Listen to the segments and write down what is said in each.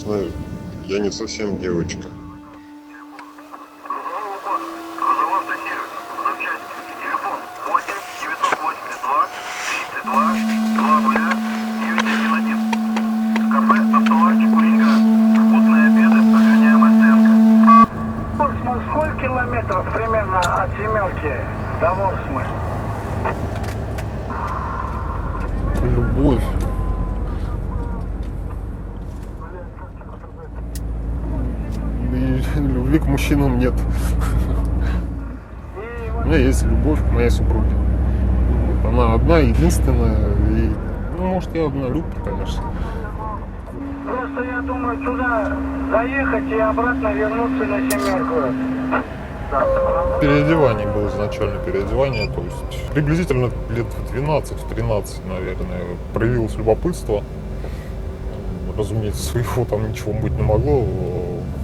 конечно, я не совсем девочка. Сколько километров примерно от Семерки до Ворсмы? Любовь. И любви к мужчинам нет. У меня есть любовь к моей супруге. Вот, она одна, единственная. И, ну, может, я однолюб, конечно. Просто я думаю туда заехать и обратно вернуться на Семерку. Переодевание было изначально, переодевание, то есть приблизительно лет в 12-13, наверное, проявилось любопытство. Разумеется, своего там ничего быть не могло.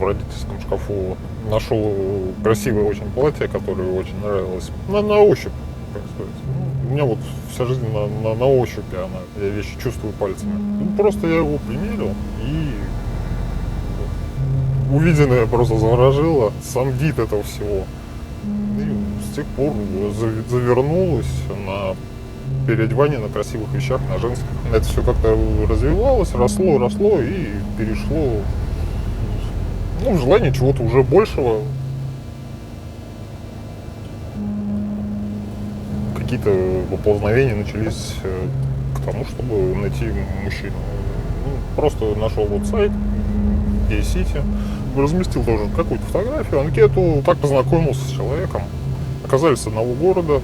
В родительском шкафу нашел красивое очень платье, которое очень нравилось. На ощупь, так сказать. Ну, у меня вот вся жизнь на ощупь она. Я вещи чувствую пальцами. Ну, просто я его примерил, и увиденное просто заворожило. Сам вид этого всего. И с тех пор завернулось на переодевание на красивых вещах, на женских. Это все как-то развивалось, росло и перешло в желание чего-то уже большего. Какие-то поползновения начались к тому, чтобы найти мужчину. Ну, просто нашел вот сайт Gay City, разместил тоже какую-то фотографию, анкету, так познакомился с человеком. Оказались с одного города.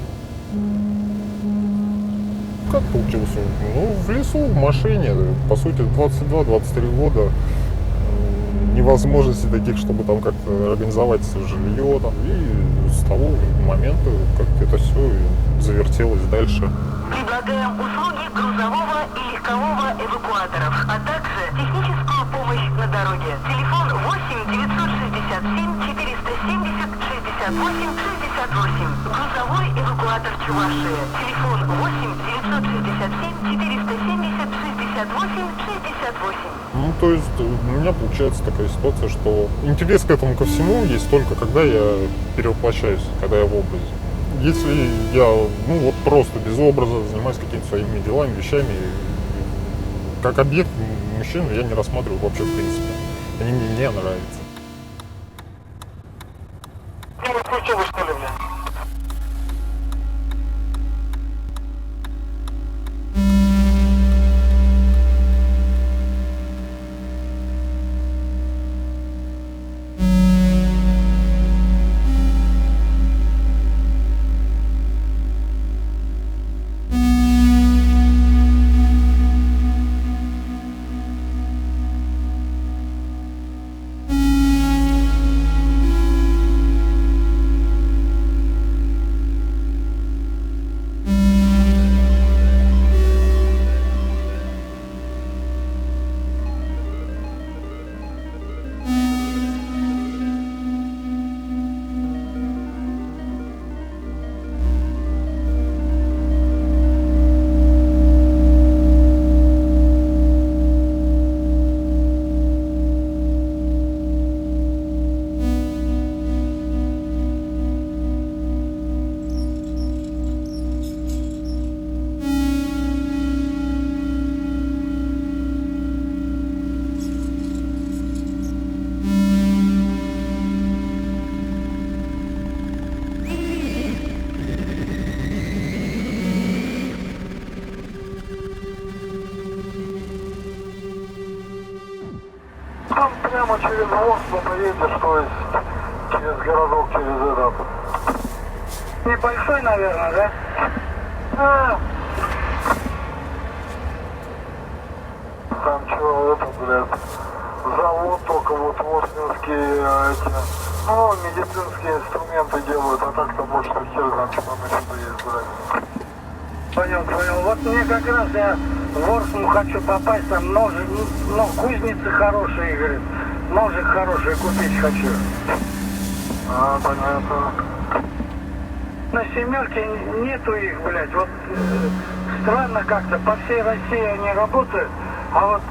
Как получилось? Ну, в лесу, в машине, по сути, 22-23 года, невозможности таких, чтобы там как-то организовать жилье, там, и с того момента как-то это все завертелось дальше. Предлагаем услуги грузового и легкового эвакуаторов, а также техническую помощь на дороге. Телефон 8 967 470 68 68. Грузовой эвакуатор Чувашии. Телефон 8 967 470 68 68. Ну, то есть у меня получается такая ситуация, что интерес к этому ко всему есть только когда я перевоплощаюсь, когда я в образе. Если я, ну вот просто без образа занимаюсь какими-то своими делами, вещами, как объект мужчину я не рассматриваю вообще в принципе. Они мне не нравятся. Ну, вы включили, что ли, бля? Там прямо через Ворсму поедешь, то есть через городок, через этот. Небольшой, наверное, да? Там что, это, блядь, завод только вот ворсминские эти, ну, медицинские инструменты делают, а так-то больше хер знает, что там еще есть, блядь. Понял. Вот мне как раз я в Ворсму хочу попасть, там ножи, ну, кузницы хорошие, говорит. Ножик хороший купить хочу. Понятно. На Семерке нету их, блядь. Вот странно как-то, по всей России они работают, а вот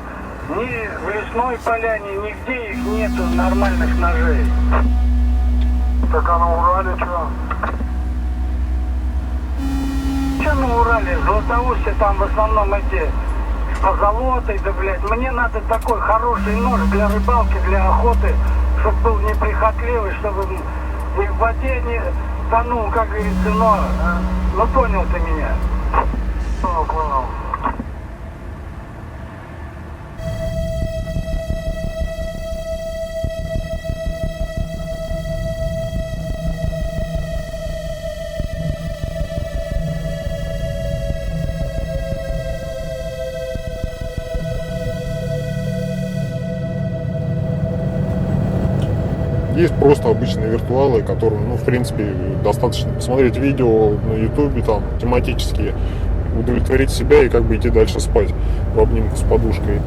Ни в лесной поляне, нигде их нету нормальных ножей. Так а на Урале что? Что на Урале? Златоусте там в основном эти позолотой, да, блядь. Мне надо такой хороший нож для рыбалки, для охоты, чтобы был неприхотливый, чтобы и в воде не тонул, как говорится, но... Ну понял ты меня. Понял. Есть просто обычные виртуалы, которым, ну, в принципе, достаточно посмотреть видео на ютубе, там, тематические, удовлетворить себя и как бы идти дальше спать в обнимку с подушкой.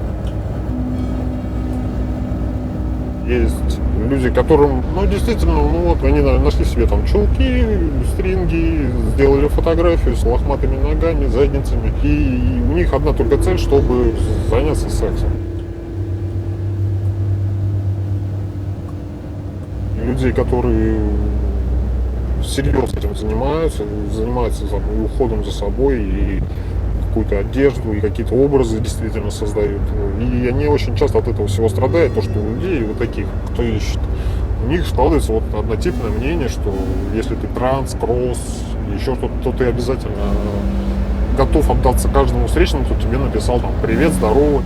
Есть люди, которым, ну, действительно, ну, вот, они нашли себе там чулки, стринги, сделали фотографию с лохматыми ногами, задницами, и у них одна только цель, чтобы заняться сексом. Людей, которые серьезно этим занимаются там, и уходом за собой, и какую-то одежду, и какие-то образы действительно создают. И они очень часто от этого всего страдают, то что у людей вот таких, кто ищет, у них складывается вот однотипное мнение, что если ты транс, кросс, еще что-то, то ты обязательно готов отдаться каждому встречному, кто тебе написал там «Привет, здорово».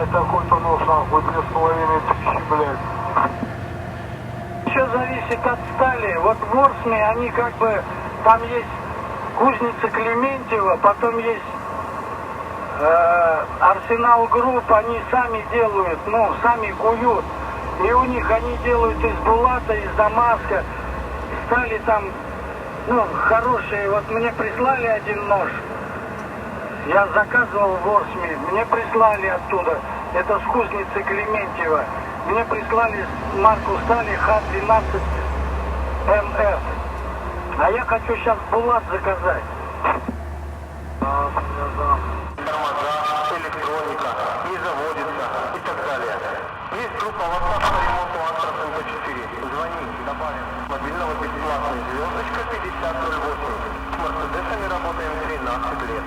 блядь, такой-то нож, нахуй, 2500, блядь. Все зависит от стали. Вот в Ворсме они как бы, там есть кузница Клементьева, потом есть Арсенал Групп, они сами делают, ну, сами куют. И у них они делают из Булата, из Дамаска. Стали там, ну, хорошие. Вот мне прислали один нож. Я заказывал в Ворсме, мне прислали оттуда. Это с кузницы Клементьева. Мне прислали марку стали Х-12 МФ. А я хочу сейчас Булат заказать. Тормоза, электроника, не заводится и так далее. Есть группа WhatsApp по ремонту Антрас МП-4. Звони, добавим. Мобильного бесплатный, звездочка 5008. С Мерседесами работаем 13 лет.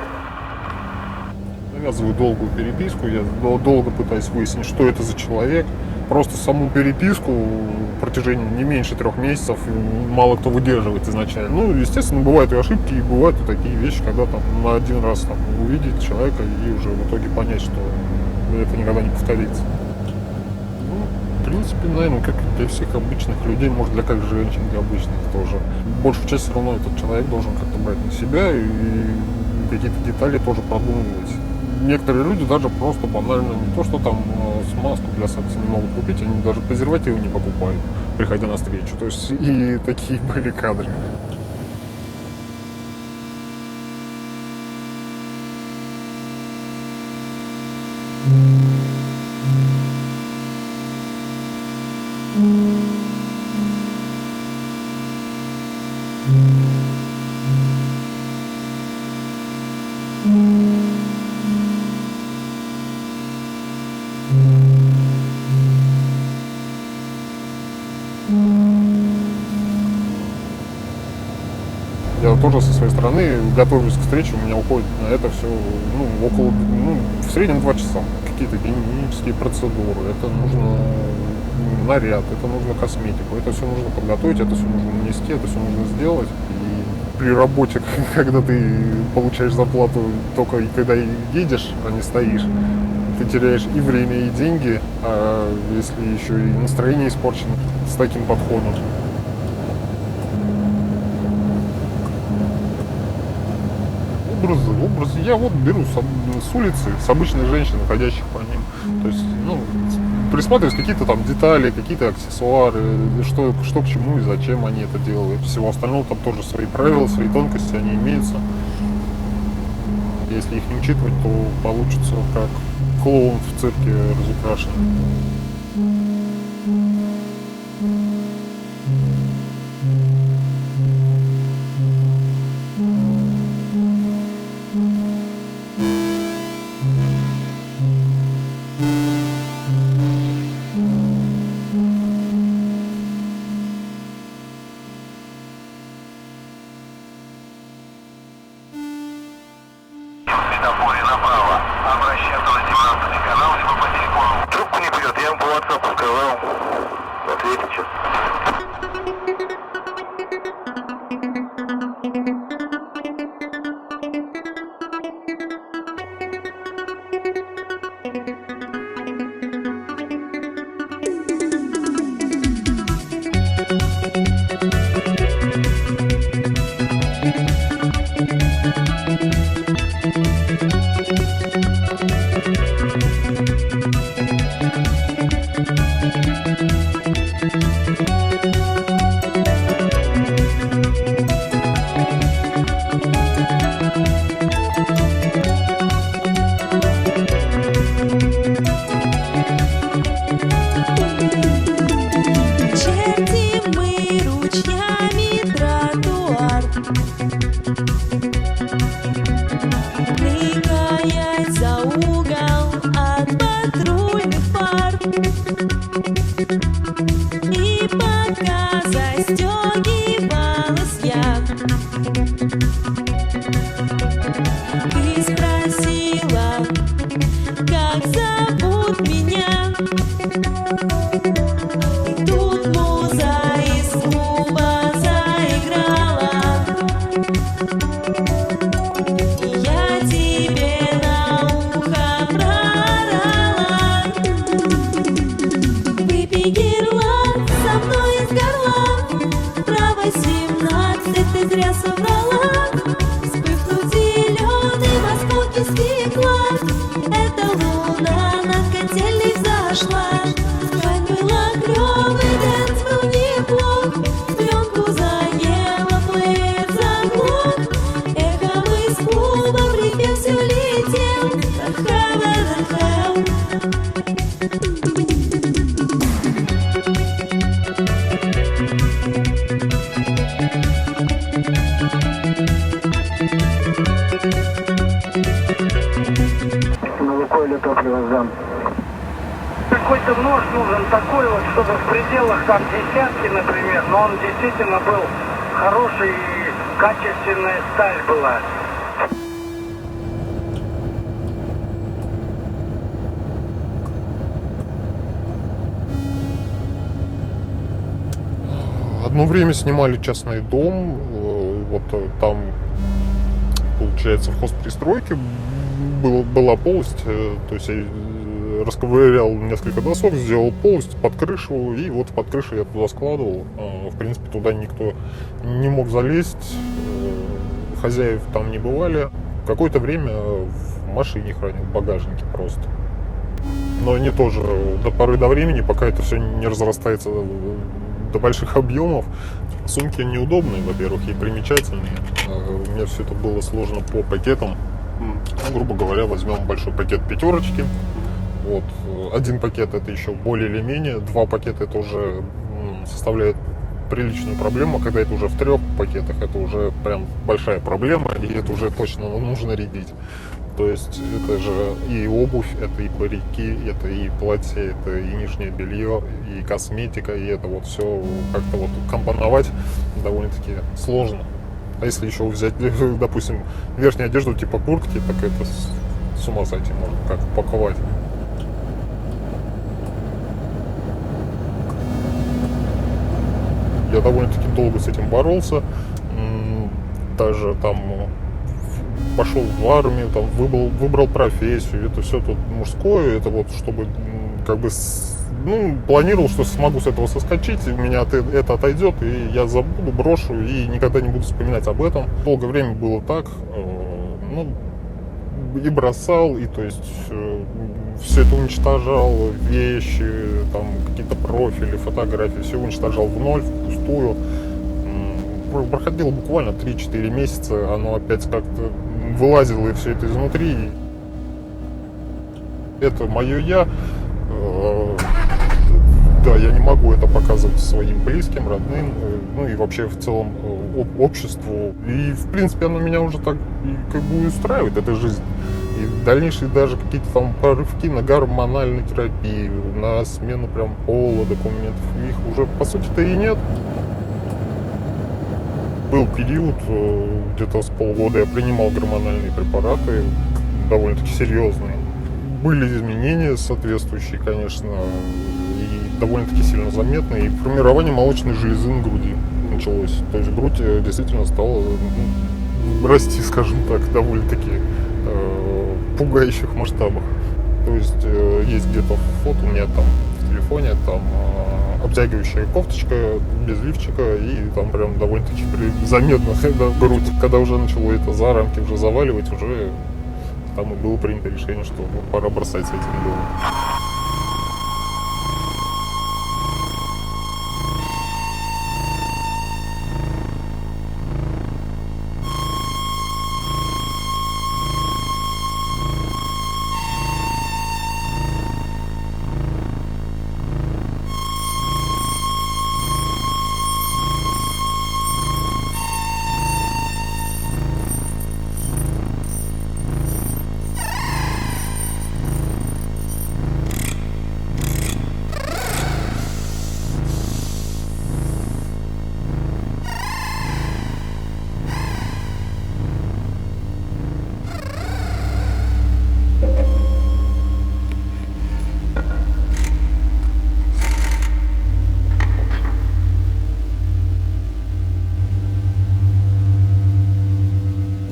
Навязываю долгую переписку, я долго пытаюсь выяснить, что это за человек. Просто саму переписку в протяжении не меньше 3 месяцев мало кто выдерживает изначально. Ну, естественно, бывают и ошибки, и бывают и такие вещи, когда там на один раз там, увидеть человека и уже в итоге понять, что это никогда не повторится. Ну, в принципе, наверное, как для всех обычных людей, может, для как женщин, для обычных тоже. Большую часть все равно этот человек должен как-то брать на себя и какие-то детали тоже продумывать. Некоторые люди даже просто банально не то, что там смазку для секса не могут купить, они даже презервативы не покупают, приходя на встречу. То есть и такие были кадры. Я тоже со своей стороны готовлюсь к встрече, у меня уходит на это все в среднем 2 часа. Какие-то гигиенические процедуры, это нужно наряд, это нужно косметику, это все нужно подготовить, это все нужно нанести, это все нужно сделать. И при работе, когда ты получаешь зарплату только когда едешь, а не стоишь, ты теряешь и время, и деньги, а если еще и настроение испорчено с таким подходом. Образы я вот беру с улицы, с обычных женщин, ходящих по ним. То есть, присматривать какие-то там детали, какие-то аксессуары, что к чему и зачем они это делают. Всего остального там тоже свои правила, свои тонкости, они имеются. Если их не учитывать, то получится как клоун в цирке разукрашенный. Светофоре направо. Обращаться на 17 канал, либо по телефону. Трубку не берет, я ему по WhatsApp сказал. Ответит сейчас. Я тебе на ухо прорала. На Лукойле топливо сдам. Какой-то нож нужен такой вот, чтобы в пределах там десятки, например, но он действительно был хороший и качественная сталь была. Одно время снимали частный дом, вот там, получается, в хозпристройке была полость, то есть я расковырял несколько досок, сделал полость под крышу, и вот под крышу я туда складывал. В принципе, туда никто не мог залезть, хозяев там не бывали. Какое-то время в машине хранил, в багажнике просто. Но не тоже до поры до времени, пока это все не разрастается до больших объемов. Сумки неудобные, во-первых, и примечательные. У меня все это было сложено по пакетам. Ну, грубо говоря, возьмем большой пакет пятерочки. Вот. Один пакет это еще более или менее, два пакета это уже составляет приличную проблему, когда это уже в 3 пакетах, это уже прям большая проблема, и это уже точно нужно рядить. То есть это же и обувь, это и парики, это и платье, это и нижнее белье, и косметика, и это вот все как-то вот компоновать довольно-таки сложно. А если еще взять, допустим, верхнюю одежду типа куртки, так это с ума сойти можно, как упаковать. Я довольно-таки долго с этим боролся, даже там пошел в армию, там выбрал профессию, это все тут мужское, это вот чтобы как бы, планировал, что смогу с этого соскочить, и у меня это отойдет, и я забуду, брошу, и никогда не буду вспоминать об этом. Долгое время было так, и бросал, и то есть все это уничтожал, вещи, там какие-то профили, фотографии, все уничтожал в ноль, впустую. Проходило буквально 3-4 месяца, оно опять как-то вылазило и все это изнутри. Это мое я. Да, я не могу это показывать своим близким, родным, ну и вообще в целом обществу. И в принципе оно меня уже так как бы устраивает, эта жизнь. И дальнейшие даже какие-то там порывки на гормональной терапии, на смену прям пола, документов, их уже по сути-то и нет. Был период, где-то с полгода я принимал гормональные препараты, довольно-таки серьезные. Были изменения соответствующие, конечно, и довольно-таки сильно заметные. И формирование молочной железы на груди началось. То есть грудь действительно стала расти, скажем так, довольно-таки пугающих масштабах. То есть есть где-то фото у меня там в телефоне, там обтягивающая кофточка без лифчика, и там прям довольно-таки заметно грудь. Когда уже начало это за рамки уже заваливать, уже там и было принято решение, что пора бросать с этим делом.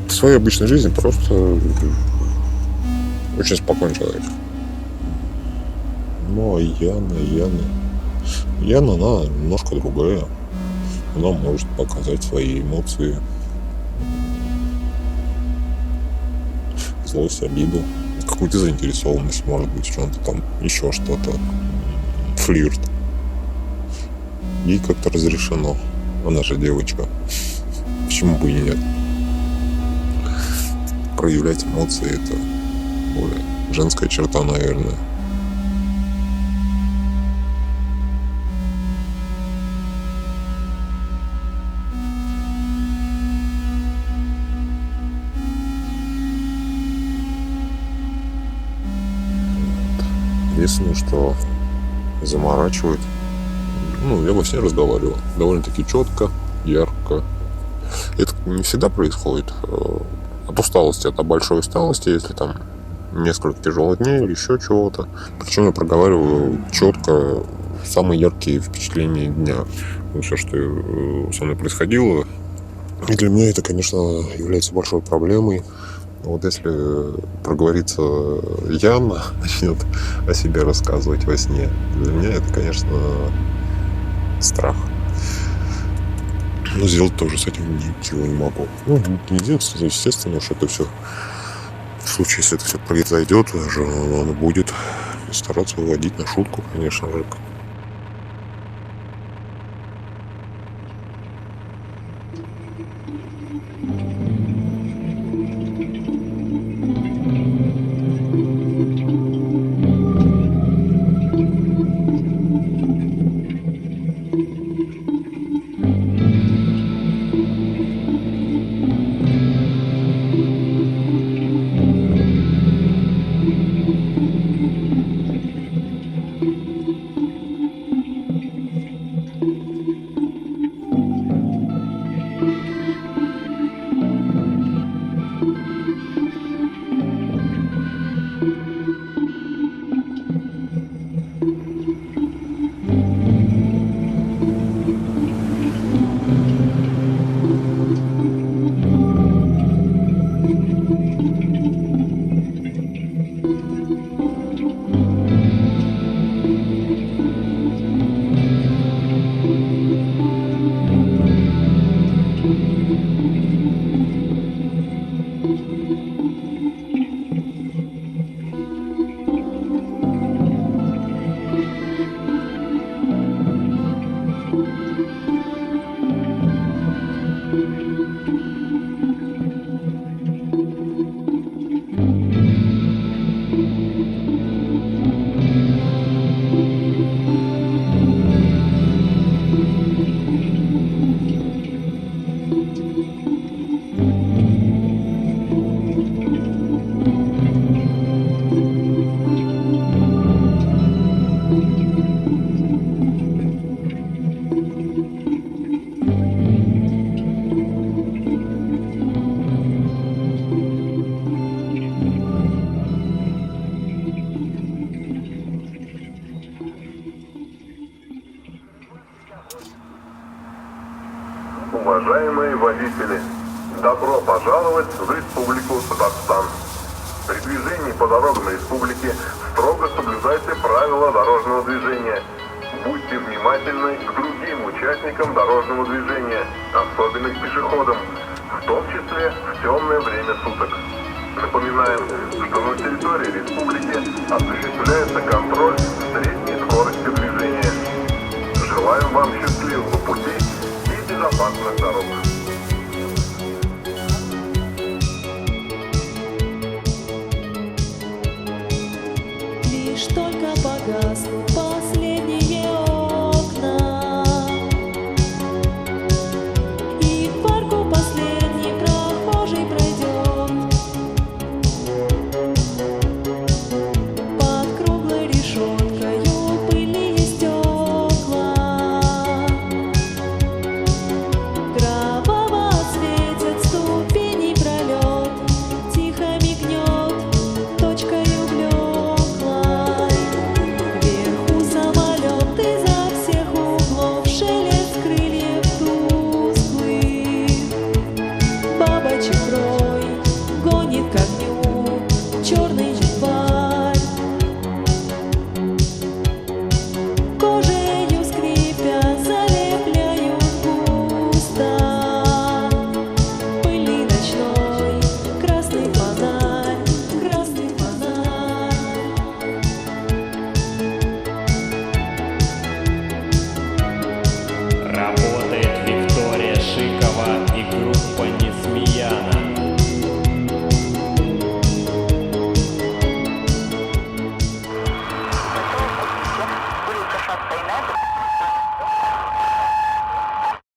В своей обычной жизни просто очень спокойный человек. Но Яна, она немножко другая. Она может показать свои эмоции. Злость, обиду, какую-то заинтересованность, может быть, в чем-то там, еще что-то. Флирт. Ей как-то разрешено. Она же девочка. Почему бы и нет? Проявлять эмоции — это более женская черта, наверное. Единственное, что заморачивает. Ну, я во сне разговаривал. Довольно-таки четко, ярко. Это не всегда происходит. От усталости, от большой усталости, если там несколько тяжелых дней или еще чего-то. Причем я проговариваю четко самые яркие впечатления дня. Все, что со мной происходило. И для меня это, конечно, является большой проблемой. Вот если проговорится Яна, начнет о себе рассказывать во сне, для меня это, конечно, страх. Но сделать тоже с этим ничего не могу. Ну, единственное, естественно, что это все, в случае, если это все произойдет, же оно будет стараться выводить на шутку, конечно же. Уважаемые водители, добро пожаловать в Республику Татарстан. При движении по дорогам республики строго соблюдайте правила дорожного движения. Будьте внимательны к другим участникам дорожного движения, особенно к пешеходам, в том числе в темное время суток. Напоминаем, что на территории республики осуществляется контроль средней скорости движения. Желаем вам счастливого пути и безопасных дорог. Лишь только погаснут